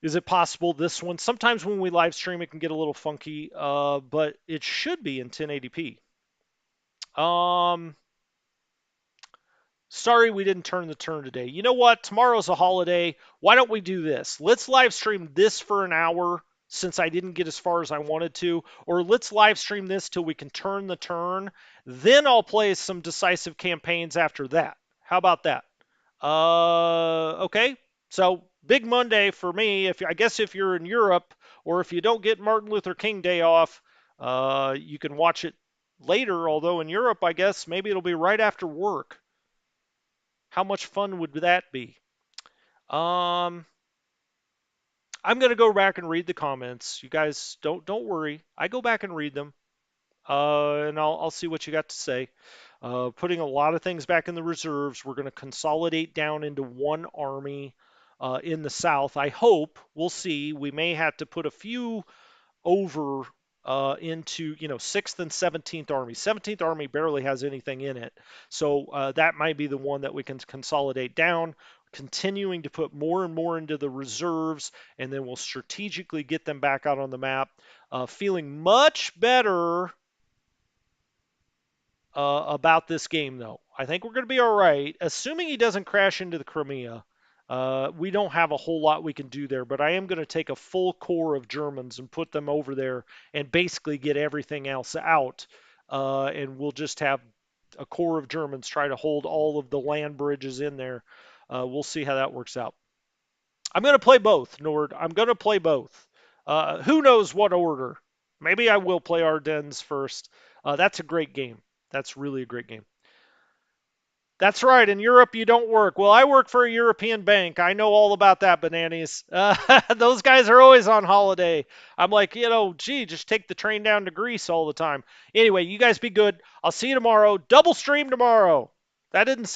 S1: is it possible this one? Sometimes when we live stream, it can get a little funky. But it should be in 1080p. Sorry we didn't turn the turn today. You know what? Tomorrow's a holiday. Why don't we do this? Let's live stream this for an hour since I didn't get as far as I wanted to, or let's live stream this till we can turn the turn. Then I'll play some decisive campaigns after that. How about that? Okay. So big Monday for me. I guess if you're in Europe or if you don't get Martin Luther King Day off, you can watch it later. Although in Europe, I guess maybe it'll be right after work. How much fun would that be? I'm gonna go back and read the comments. You guys don't worry. I go back and read them, and I'll see what you got to say. Putting a lot of things back in the reserves. We're gonna consolidate down into one army in the south. I hope. We'll see. We may have to put a few over into 6th and 17th Army. 17th Army barely has anything in it, so that might be the one that we can consolidate down, continuing to put more and more into the reserves, and then we'll strategically get them back out on the map. Feeling much better about this game, though. I think we're going to be all right, assuming he doesn't crash into the Crimea. We don't have a whole lot we can do there, but I am going to take a full core of Germans and put them over there and basically get everything else out. And we'll just have a core of Germans try to hold all of the land bridges in there. We'll see how that works out. I'm going to play both, Nord. I'm going to play both. Who knows what order? Maybe I will play Ardennes first. That's a great game. That's really a great game. That's right. In Europe, you don't work. Well, I work for a European bank. I know all about that, bananas. Those guys are always on holiday. I'm like, gee, just take the train down to Greece all the time. Anyway, you guys be good. I'll see you tomorrow. Double stream tomorrow. That didn't